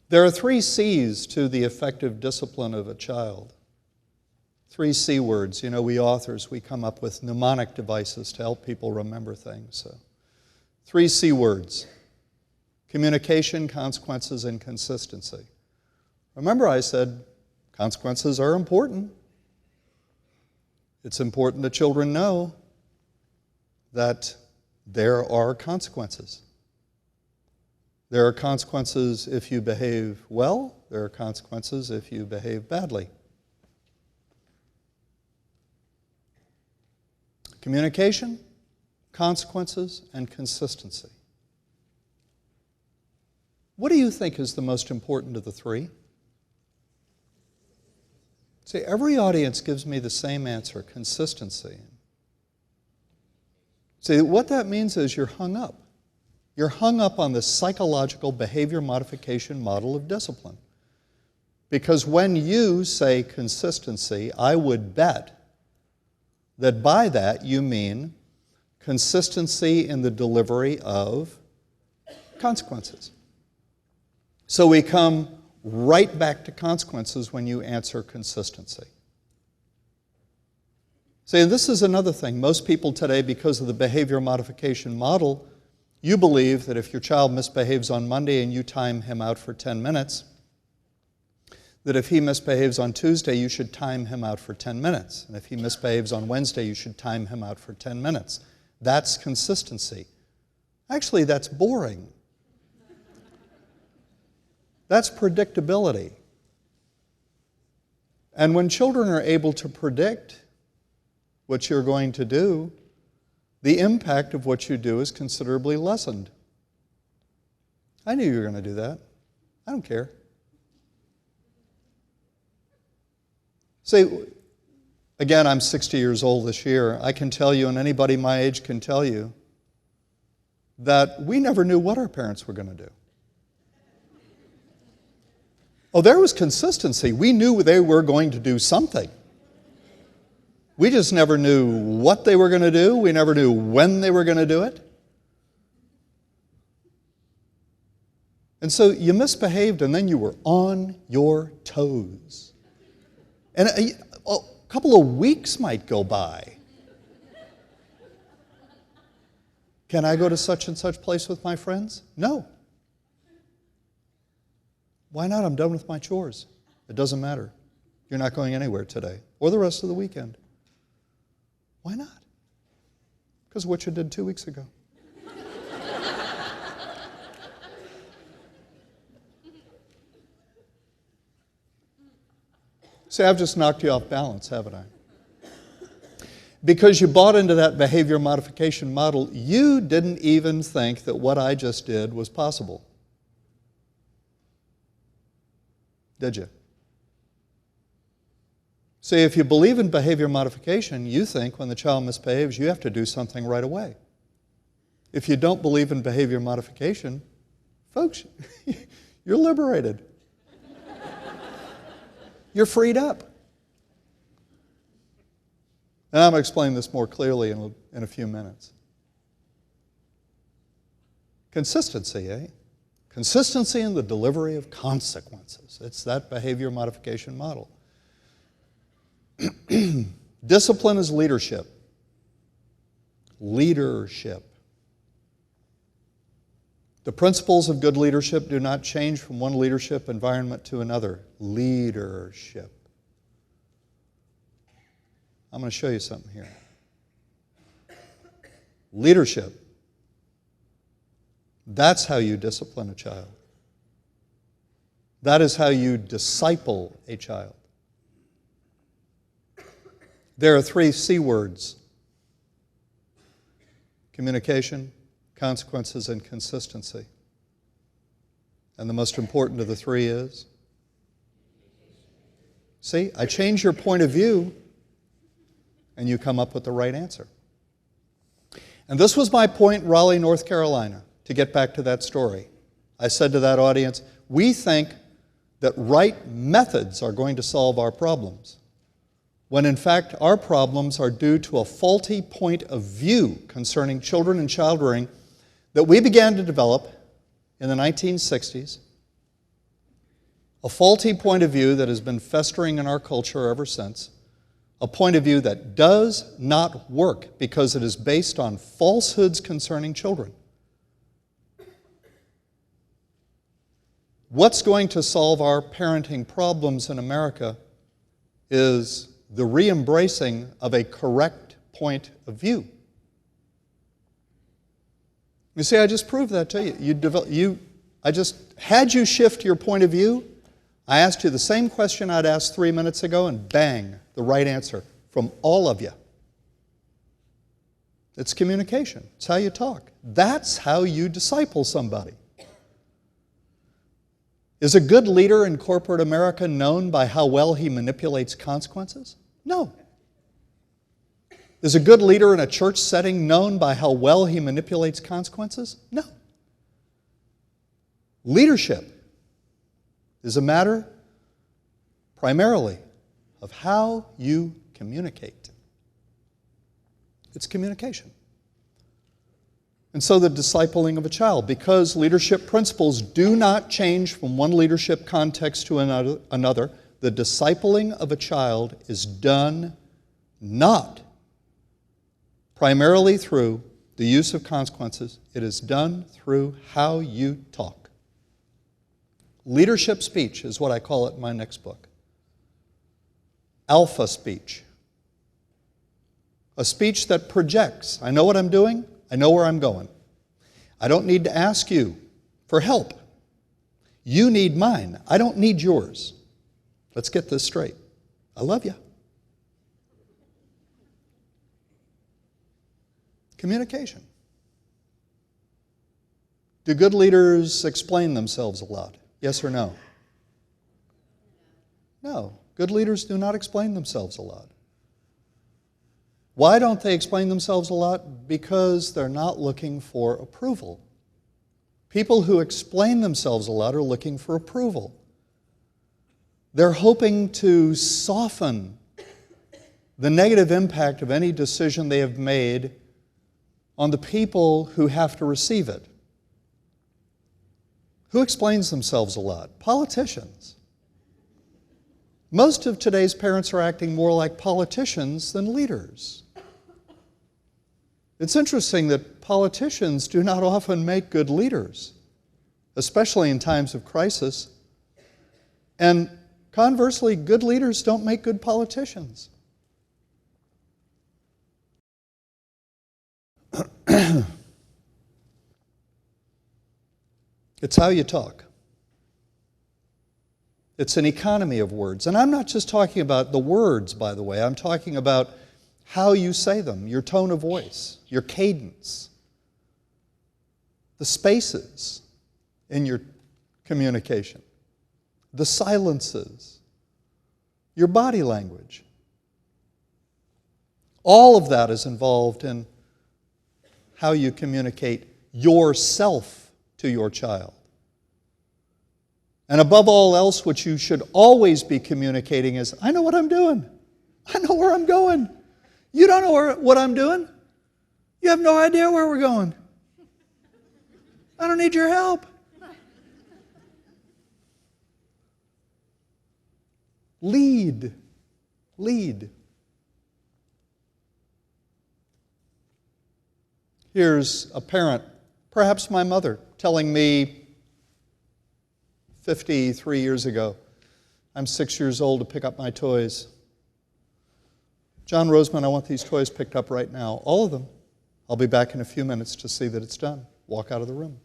There are 3 C's to the effective discipline of a child. 3 C words. You know, we authors, we come up with mnemonic devices to help people remember things. So, 3 C words: communication, consequences, and consistency. Remember I said consequences are important. It's important that children know that there are consequences. There are consequences if you behave well. There are consequences if you behave badly. Communication, consequences, and consistency. What do you think is the most important of the 3? See, every audience gives me the same answer: consistency. See, what that means is you're hung up. You're hung up on the psychological behavior modification model of discipline. Because when you say consistency, I would bet that by that you mean consistency in the delivery of consequences. So we come right back to consequences when you answer consistency. See, and this is another thing. Most people today, because of the behavior modification model, you believe that if your child misbehaves on Monday and you time him out for 10 minutes, that if he misbehaves on Tuesday, you should time him out for 10 minutes. And if he misbehaves on Wednesday, you should time him out for 10 minutes. That's consistency. Actually, that's boring. That's predictability. And when children are able to predict what you're going to do, the impact of what you do is considerably lessened. I knew you were going to do that. I don't care. See, again, I'm 60 years old this year. I can tell you, and anybody my age can tell you, that we never knew what our parents were going to do. Oh, there was consistency. We knew they were going to do something. We just never knew what they were going to do. We never knew when they were going to do it. And so you misbehaved, and then you were on your toes. And a couple of weeks might go by. Can I go to such and such place with my friends? No. Why not? I'm done with my chores. It doesn't matter. You're not going anywhere today or the rest of the weekend. Why not? Because of what you did 2 weeks ago. See, I've just knocked you off balance, haven't I? Because you bought into that behavior modification model, you didn't even think that what I just did was possible. Did you? See, if you believe in behavior modification, you think when the child misbehaves, you have to do something right away. If you don't believe in behavior modification, folks, you're liberated. You're freed up. And I'm going to explain this more clearly in a few minutes. Consistency, eh? Consistency in the delivery of consequences. It's that behavior modification model. Discipline is leadership. Leadership. The principles of good leadership do not change from one leadership environment to another. Leadership. I'm going to show you something here. Leadership. That's how you discipline a child. That is how you disciple a child. There are 3 C words: communication, consequences, and consistency. And the most important of the 3 is? See, I change your point of view, and you come up with the right answer. And this was my point in Raleigh, North Carolina, to get back to that story. I said to that audience, we think that right methods are going to solve our problems, when in fact our problems are due to a faulty point of view concerning children and child rearing that we began to develop in the 1960s A faulty point of view that has been festering in our culture ever since. A point of view that does not work because it is based on falsehoods concerning children. What's going to solve our parenting problems in America is the re-embracing of a correct point of view. You see, I just proved that to you. Had you shift your point of view, I asked you the same question I'd asked 3 minutes ago, and bang, the right answer from all of you. It's communication. It's how you talk. That's how you disciple somebody. Is a good leader in corporate America known by how well he manipulates consequences? No. Is a good leader in a church setting known by how well he manipulates consequences? No. Leadership is a matter primarily of how you communicate. It's communication. And so the discipling of a child, because leadership principles do not change from one leadership context to another, the discipling of a child is done not primarily through the use of consequences. It is done through how you talk. Leadership speech is what I call it in my next book. Alpha speech. A speech that projects. I know what I'm doing. I know where I'm going. I don't need to ask you for help. You need mine. I don't need yours. Let's get this straight. I love you. Communication. Do good leaders explain themselves a lot? Yes or no? No. Good leaders do not explain themselves a lot. Why don't they explain themselves a lot? Because they're not looking for approval. People who explain themselves a lot are looking for approval. They're hoping to soften the negative impact of any decision they have made on the people who have to receive it. Who explains themselves a lot? Politicians. Most of today's parents are acting more like politicians than leaders. It's interesting that politicians do not often make good leaders, especially in times of crisis. And conversely, good leaders don't make good politicians. It's how you talk. It's an economy of words. And I'm not just talking about the words, by the way. I'm talking about how you say them, your tone of voice, your cadence, the spaces in your communication, the silences, your body language. All of that is involved in how you communicate yourself to your child. And above all else, what you should always be communicating is, I know what I'm doing. I know where I'm going. You don't know what I'm doing. You have no idea where we're going. I don't need your help. Lead. Lead. Here's a parent, perhaps my mother, telling me 53 years ago, I'm 6 years old to pick up my toys. John Rosemond, I want these toys picked up right now. All of them. I'll be back in a few minutes to see that it's done. Walk out of the room.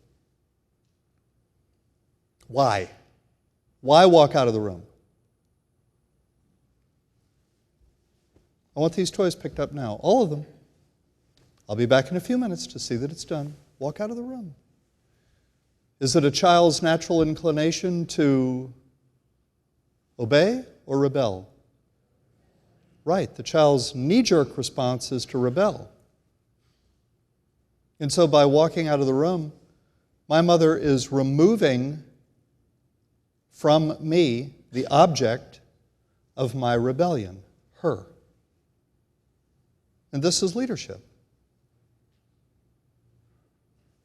Why? Why walk out of the room? I want these toys picked up now. All of them. I'll be back in a few minutes to see that it's done. Walk out of the room. Is it a child's natural inclination to obey or rebel? Right, the child's knee-jerk response is to rebel. And so by walking out of the room, my mother is removing from me the object of my rebellion, her. And this is leadership.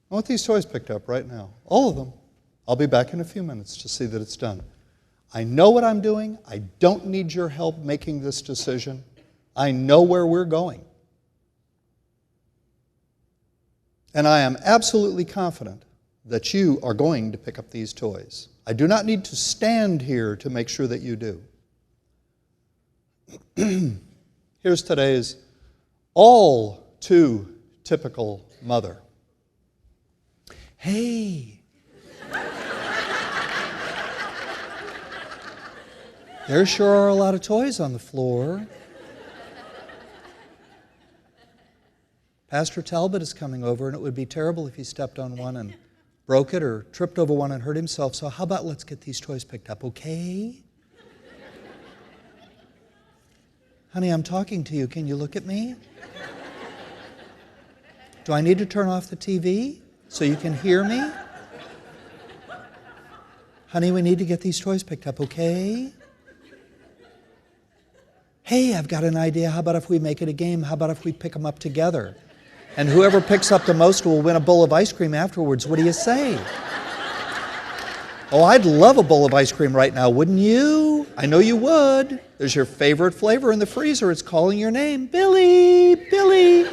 I want these toys picked up right now. All of them. I'll be back in a few minutes to see that it's done. I know what I'm doing. I don't need your help making this decision. I know where we're going. And I am absolutely confident that you are going to pick up these toys. I do not need to stand here to make sure that you do. Here's today's all too typical mother. Hey, there sure are a lot of toys on the floor. Pastor Talbot is coming over, and it would be terrible if he stepped on one and broke it or tripped over one and hurt himself. So how about let's get these toys picked up, okay? Honey, I'm talking to you. Can you look at me? Do I need to turn off the TV so you can hear me? Honey, we need to get these toys picked up, okay? Hey, I've got an idea. How about if we make it a game? How about if we pick them up together? And whoever picks up the most will win a bowl of ice cream afterwards. What do you say? Oh, I'd love a bowl of ice cream right now, wouldn't you? I know you would. There's your favorite flavor in the freezer. It's calling your name. Billy, Billy.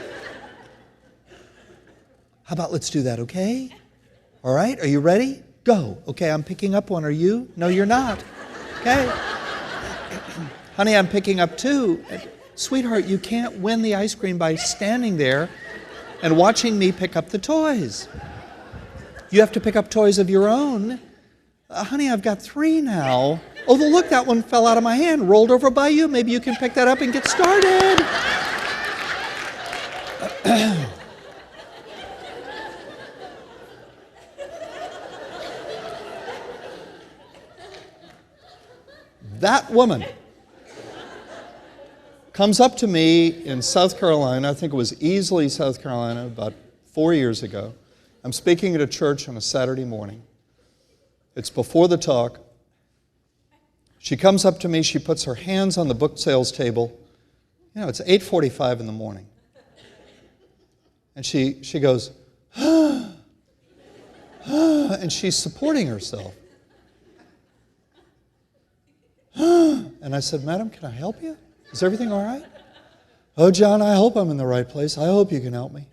How about let's do that, okay? All right, are you ready? Go. Okay, I'm picking up one. Are you? No, you're not. Okay. Honey, I'm picking up two. Sweetheart, you can't win the ice cream by standing there and watching me pick up the toys. You have to pick up toys of your own. Honey, I've got three now. Oh, look, that one fell out of my hand, rolled over by you. Maybe you can pick that up and get started. That woman comes up to me in South Carolina. I think it was Easley, South Carolina, about 4 years ago. I'm speaking at a church on a Saturday morning. It's before the talk. She comes up to me. She puts her hands on the book sales table. You know, it's 8:45 in the morning. And she goes, and she's supporting herself. And I said, Madam, can I help you? Is everything all right? Oh, John, I hope I'm in the right place. I hope you can help me.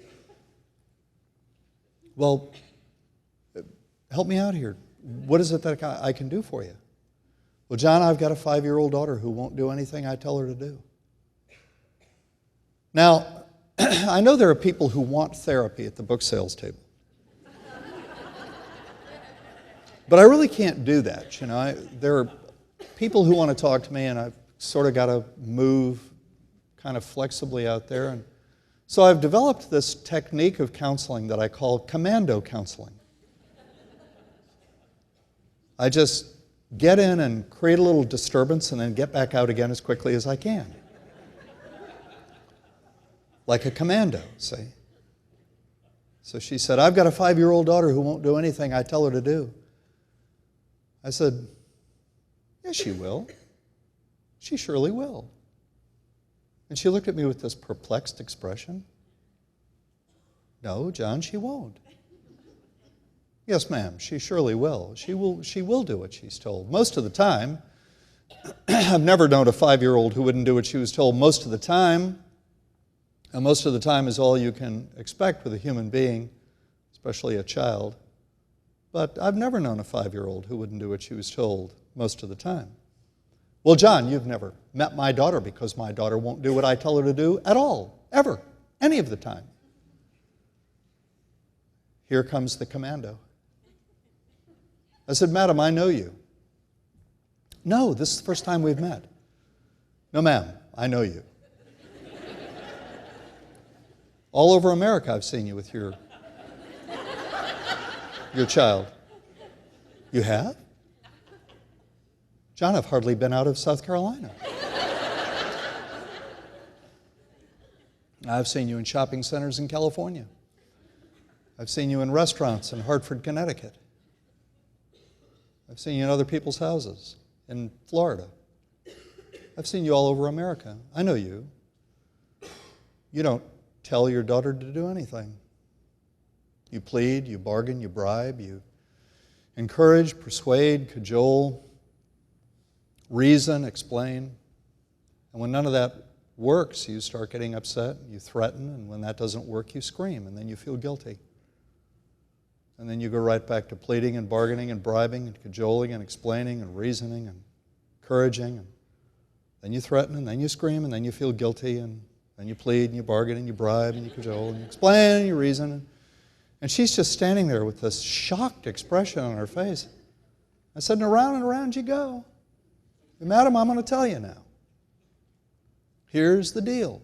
Well, help me out here. What is it that I can do for you? Well, John, I've got a 5-year-old daughter who won't do anything I tell her to do. Now, I know there are people who want therapy at the book sales table. But I really can't do that. You know, there are people who want to talk to me, and I've sort of got to move kind of flexibly out there. And so I've developed this technique of counseling that I call commando counseling. I just get in and create a little disturbance and then get back out again as quickly as I can. Like a commando, see? So she said, I've got a 5-year-old daughter who won't do anything I tell her to do. I said, yes, she will. She surely will. And she looked at me with this perplexed expression. No, John, she won't. Yes, ma'am, she surely will. She will do what she's told. Most of the time, I've never known a 5-year-old who wouldn't do what she was told most of the time. And most of the time is all you can expect with a human being, especially a child. But I've never known a 5-year-old who wouldn't do what she was told most of the time. Well, John, you've never met my daughter because my daughter won't do what I tell her to do at all, ever, any of the time. Here comes the commando. I said, Madam, I know you. No, this is the first time we've met. No, ma'am, I know you. All over America I've seen you with your child. You have? John, I've hardly been out of South Carolina. I've seen you in shopping centers in California. I've seen you in restaurants in Hartford, Connecticut. I've seen you in other people's houses in Florida. I've seen you all over America. I know you. You don't tell your daughter to do anything. You plead, you bargain, you bribe, you encourage, persuade, cajole. reason, explain. And when none of that works, you start getting upset, you threaten, and when that doesn't work, you scream, and then you feel guilty. And then you go right back to pleading and bargaining and bribing and cajoling and explaining and reasoning and encouraging. And then you threaten, and then you scream, and then you feel guilty, and then you plead and you bargain and you bribe and you cajole and you explain and you reason. And she's just standing there with this shocked expression on her face. I said, and around you go. Madam, I'm going to tell you now. Here's the deal.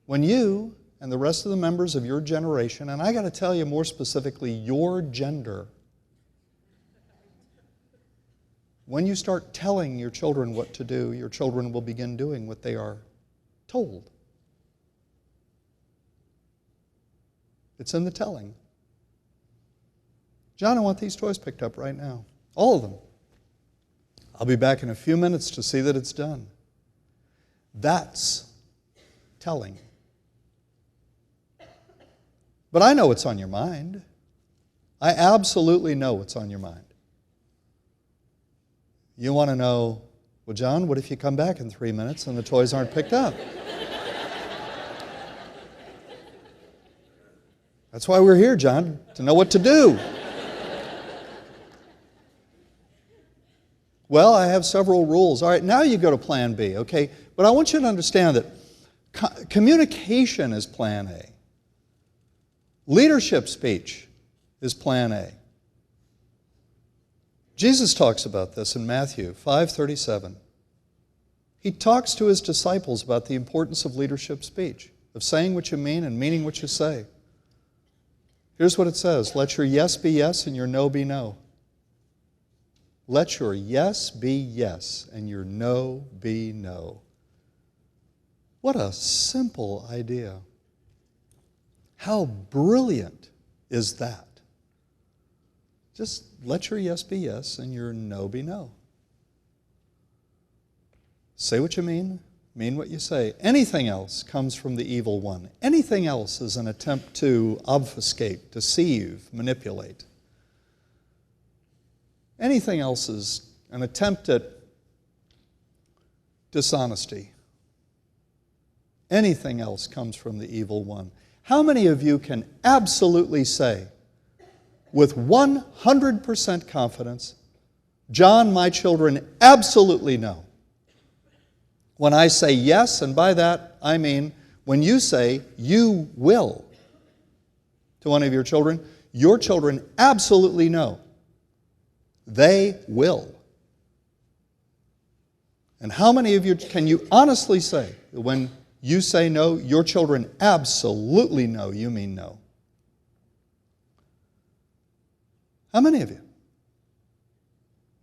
When you and the rest of the members of your generation, and I got to tell you more specifically, your gender, when you start telling your children what to do, your children will begin doing what they are told. It's in the telling. John, I want these toys picked up right now. All of them. I'll be back in a few minutes to see that it's done. That's telling. But I know what's on your mind. I absolutely know what's on your mind. You want to know, well, John, what if you come back in 3 minutes and the toys aren't picked up? That's why we're here, John, to know what to do. Well, I have several rules. All right, now you go to plan B, okay? But I want you to understand that communication is plan A. Leadership speech is plan A. Jesus talks about this in Matthew 5:37. He talks to his disciples about the importance of leadership speech, of saying what you mean and meaning what you say. Here's what it says, let your yes be yes and your no be no. Let your yes be yes and your no be no. What a simple idea. How brilliant is that? Just let your yes be yes and your no be no. Say what you mean what you say. Anything else comes from the evil one. Anything else is an attempt to obfuscate, deceive, manipulate. Anything else is an attempt at dishonesty. Anything else comes from the evil one. How many of you can absolutely say, with 100% confidence, John, my children absolutely know? When I say yes, and by that I mean when you say you will to one of your children absolutely know. They will. And how many of you can you honestly say that when you say no, your children absolutely know you mean no? How many of you?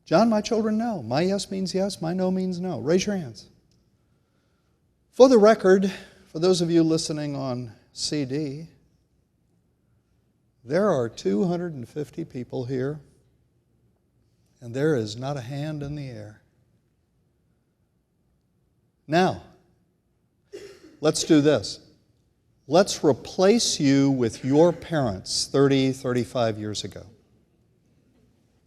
John, my children know. My yes means yes, my no means no. Raise your hands. For the record, for those of you listening on CD, there are 250 people here, and there is not a hand in the air. Now, let's do this. Let's replace you with your parents 30, 35 years ago.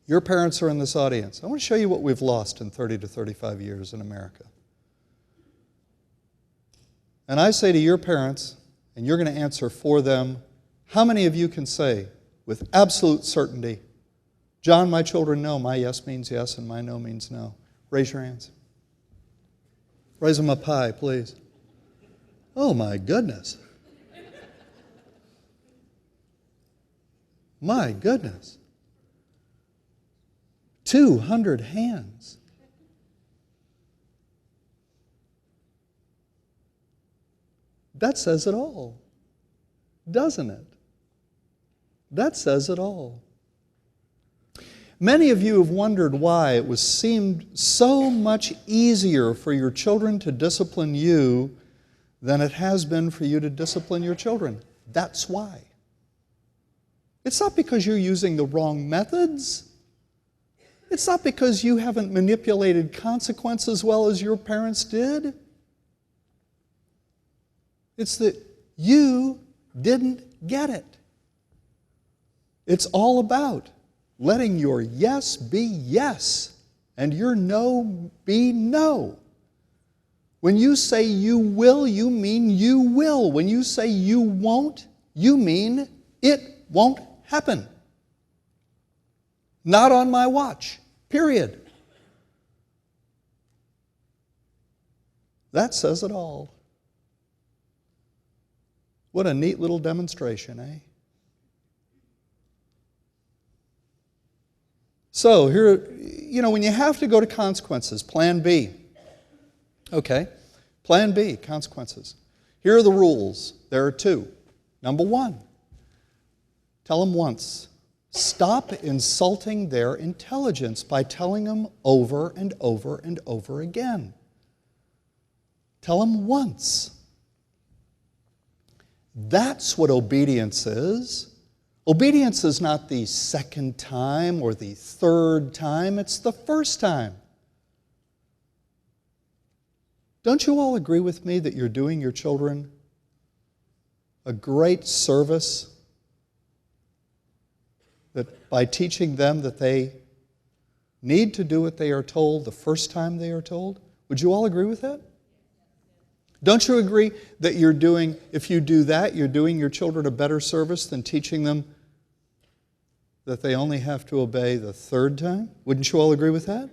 Your parents are in this audience. I want to show you what we've lost in 30 to 35 years in America. And I say to your parents, and you're going to answer for them, how many of you can say with absolute certainty, John, my children know my yes means yes and my no means no? Raise your hands. Raise them up high, please. Oh, my goodness. My goodness. 200 hands. That says it all, doesn't it? That says it all. Many of you have wondered why it seemed so much easier for your children to discipline you than it has been for you to discipline your children. That's why. It's not because you're using the wrong methods. It's not because you haven't manipulated consequence as well as your parents did. It's that you didn't get it. It's all about letting your yes be yes and your no be no. When you say you will, you mean you will. When you say you won't, you mean it won't happen. Not on my watch, period. That says it all. What a neat little demonstration, eh? So here, when you have to go to consequences, plan B. Okay, plan B, consequences. Here are the rules. There are two. Number one, tell them once. Stop insulting their intelligence by telling them over and over and over again. Tell them once. That's what obedience is. Obedience is not the second time or the third time, it's the first time. Don't you all agree with me that you're doing your children a great service that by teaching them that they need to do what they are told the first time they are told? Would you all agree with that? Don't you agree that if you do that, you're doing your children a better service than teaching them that they only have to obey the third time? Wouldn't you all agree with that?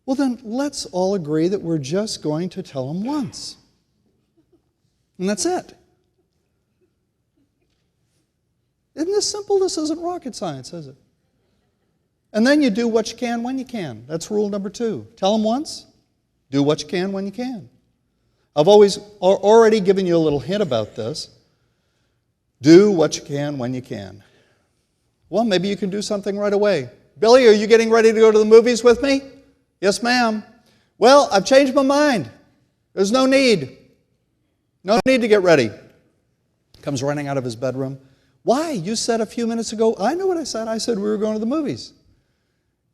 Well, then let's all agree that we're just going to tell them once. And that's it. Isn't this simple? This isn't rocket science, is it? And then you do what you can when you can. That's rule number 2. Tell them once, do what you can when you can. I've already given you a little hint about this. Do what you can when you can. Well, maybe you can do something right away. Billy, are you getting ready to go to the movies with me? Yes, ma'am. Well, I've changed my mind. There's no need. No need to get ready. Comes running out of his bedroom. Why? You said a few minutes ago. I know what I said. I said we were going to the movies.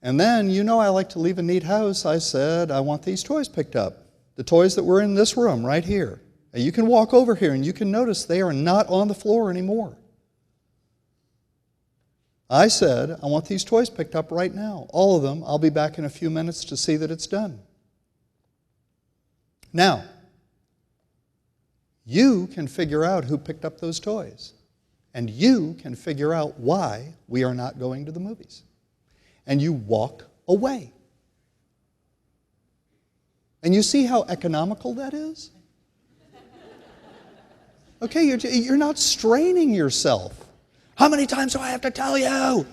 And then, I like to leave a neat house. I said, I want these toys picked up. The toys that were in this room right here. And you can walk over here and you can notice they are not on the floor anymore. I said, I want these toys picked up right now. All of them. I'll be back in a few minutes to see that it's done. Now, you can figure out who picked up those toys. And you can figure out why we are not going to the movies. And you walk away. And you see how economical that is? Okay, you're not straining yourself. How many times do I have to tell you?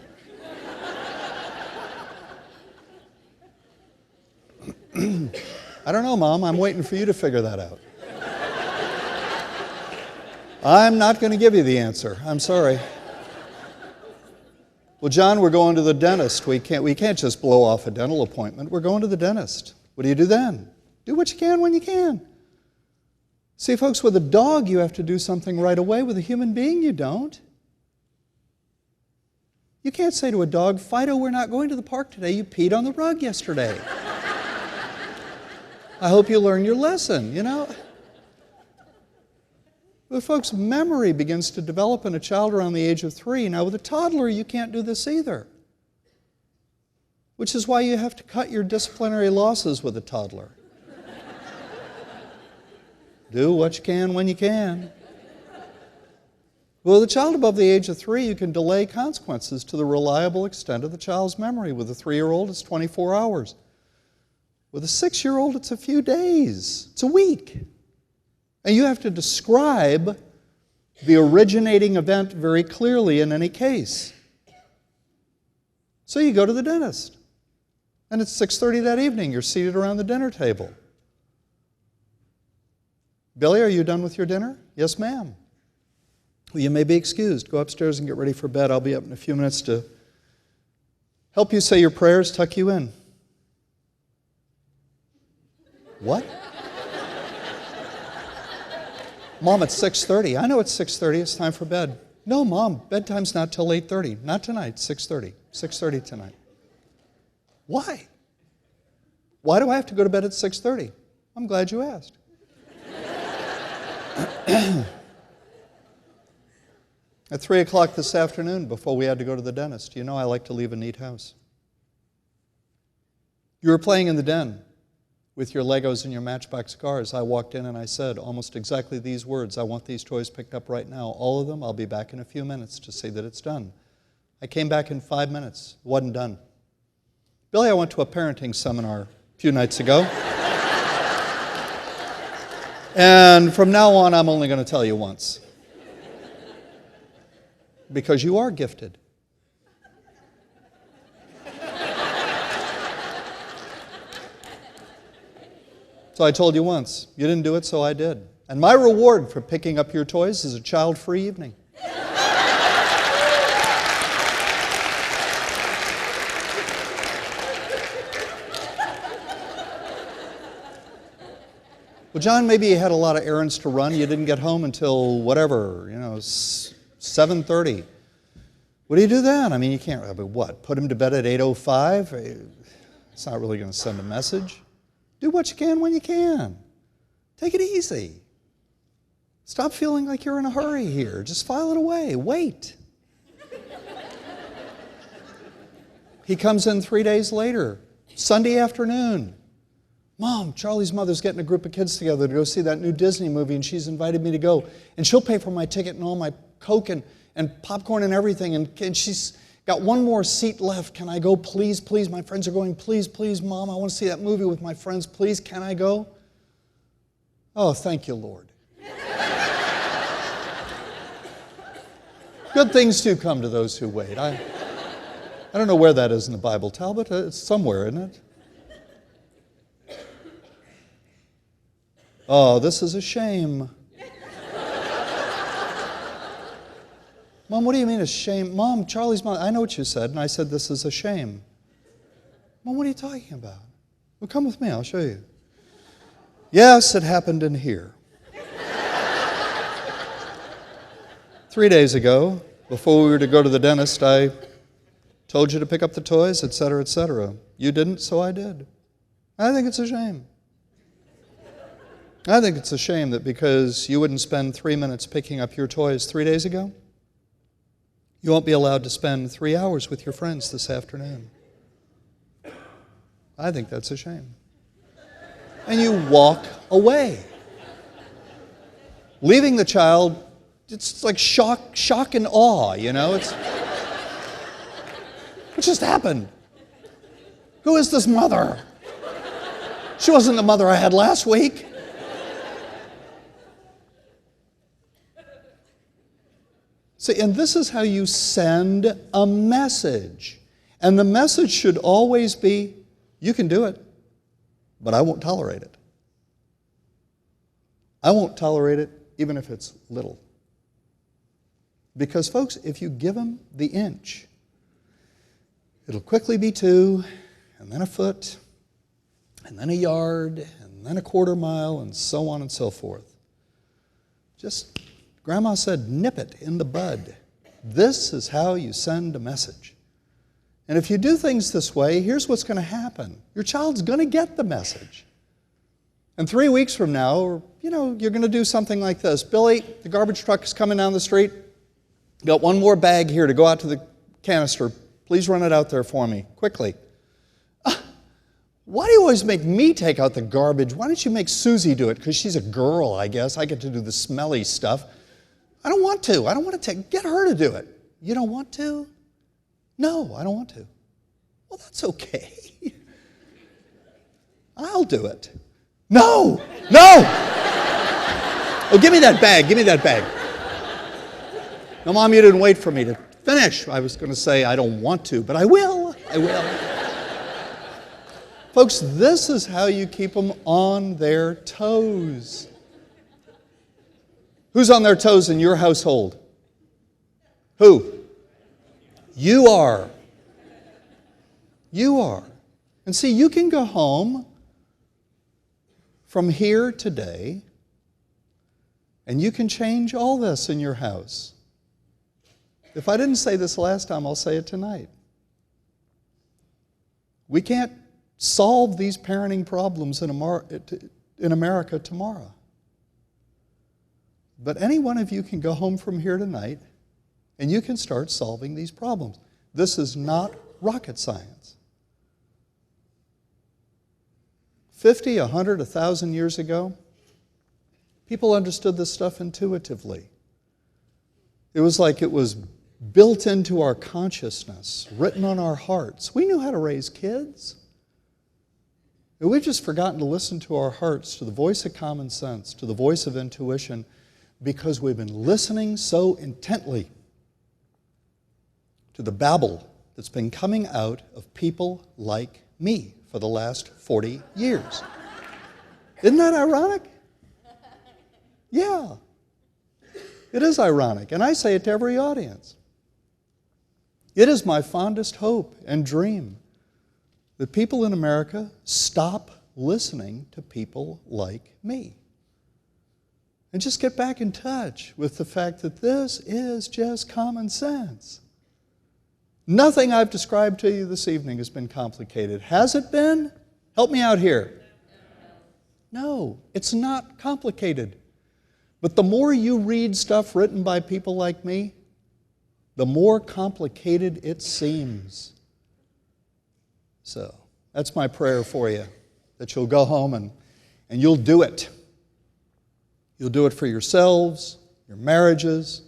I don't know, Mom. I'm waiting for you to figure that out. I'm not going to give you the answer. I'm sorry. Well, John, we're going to the dentist. We can't just blow off a dental appointment. We're going to the dentist. What do you do then? Do what you can when you can. See, folks, with a dog, you have to do something right away. With a human being, you don't. You can't say to a dog, Fido, we're not going to the park today. You peed on the rug yesterday. I hope you learn your lesson, But folks, memory begins to develop in a child around the age of 3. Now, with a toddler, you can't do this either. Which is why you have to cut your disciplinary losses with a toddler. Do what you can when you can. With a child above the age of 3, you can delay consequences to the reliable extent of the child's memory. With a 3-year-old, it's 24 hours. With a 6-year-old, it's a few days. It's a week. And you have to describe the originating event very clearly in any case. So you go to the dentist. And it's 6:30 that evening. You're seated around the dinner table. Billy, are you done with your dinner? Yes, ma'am. Well, you may be excused. Go upstairs and get ready for bed. I'll be up in a few minutes to help you say your prayers, tuck you in. What? Mom, it's 6:30. I know it's 6:30. It's time for bed. No, Mom, bedtime's not till 8:30. Not tonight, 6:30. 6:30 tonight. Why? Why do I have to go to bed at 6:30? I'm glad you asked. At 3 o'clock this afternoon, before we had to go to the dentist, I like to leave a neat house. You were playing in the den with your Legos and your Matchbox cars. I walked in and I said almost exactly these words: I want these toys picked up right now. All of them. I'll be back in a few minutes to see that it's done. I came back in 5 minutes. It wasn't done. Billy, I went to a parenting seminar a few nights ago. And from now on, I'm only going to tell you once. Because you are gifted. So I told you once. You didn't do it, so I did. And my reward for picking up your toys is a child-free evening. Well, John, maybe you had a lot of errands to run. You didn't get home until whatever, 7:30. What do you do then? I mean, you can't, what, put him to bed at 8:05? It's not really going to send a message. Do what you can when you can. Take it easy. Stop feeling like you're in a hurry here. Just file it away. Wait. He comes in 3 days later, Sunday afternoon. Mom, Charlie's mother's getting a group of kids together to go see that new Disney movie, and she's invited me to go. And she'll pay for my ticket and all my Coke and popcorn and everything. And she's got one more seat left. Can I go, please, please? My friends are going, please, please, Mom. I want to see that movie with my friends. Please, can I go? Oh, thank you, Lord. Good things do come to those who wait. I don't know where that is in the Bible, Talbot. It's somewhere, isn't it? Oh, this is a shame. Mom, what do you mean a shame? Mom, Charlie's mom, I know what you said, and I said this is a shame. Mom, what are you talking about? Well, come with me, I'll show you. Yes, it happened in here. 3 days ago, before we were to go to the dentist, I told you to pick up the toys, etc., etc. You didn't, so I did. I think it's a shame. I think it's a shame that because you wouldn't spend 3 minutes picking up your toys 3 days ago, you won't be allowed to spend 3 hours with your friends this afternoon. I think that's a shame. And you walk away. Leaving the child, it's like shock and awe, What just happened? Who is this mother? She wasn't the mother I had last week. See, and this is how you send a message. And the message should always be, you can do it, but I won't tolerate it. I won't tolerate it even if it's little. Because, folks, if you give them the inch, it'll quickly be 2, and then a foot, and then a yard, and then a quarter mile, and so on and so forth. Just, Grandma said, nip it in the bud. This is how you send a message. And if you do things this way, here's what's going to happen. Your child's going to get the message. And 3 weeks from now, you're going to do something like this. Billy, the garbage truck is coming down the street. Got one more bag here to go out to the canister. Please run it out there for me, quickly. Why do you always make me take out the garbage? Why don't you make Susie do it? Because she's a girl, I guess. I get to do the smelly stuff. I don't want to. I don't want to get her to do it. You don't want to? No, I don't want to. Well, that's okay. I'll do it. No! Oh, give me that bag. Give me that bag. No, Mom, you didn't wait for me to finish. I was going to say I don't want to, but I will. I will. Folks, this is how you keep them on their toes. Who's on their toes in your household? Who? You are. You are. And see, you can go home from here today, and you can change all this in your house. If I didn't say this last time, I'll say it tonight. We can't solve these parenting problems in America tomorrow. But any one of you can go home from here tonight and you can start solving these problems. This is not rocket science. 50, 100, 1,000 years ago, people understood this stuff intuitively. It was like it was built into our consciousness, written on our hearts. We knew how to raise kids. And we've just forgotten to listen to our hearts, to the voice of common sense, to the voice of intuition, because we've been listening so intently to the babble that's been coming out of people like me for the last 40 years. Isn't that ironic? Yeah. It is ironic, and I say it to every audience. It is my fondest hope and dream that people in America stop listening to people like me and just get back in touch with the fact that this is just common sense. Nothing I've described to you this evening has been complicated. Has it been? Help me out here. No, it's not complicated. But the more you read stuff written by people like me, the more complicated it seems. So that's my prayer for you, that you'll go home and you'll do it. You'll do it for yourselves, your marriages,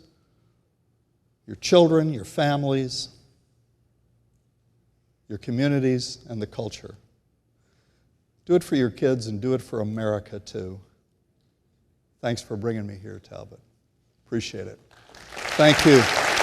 your children, your families, your communities, and the culture. Do it for your kids and do it for America too. Thanks for bringing me here, Talbot. Appreciate it. Thank you.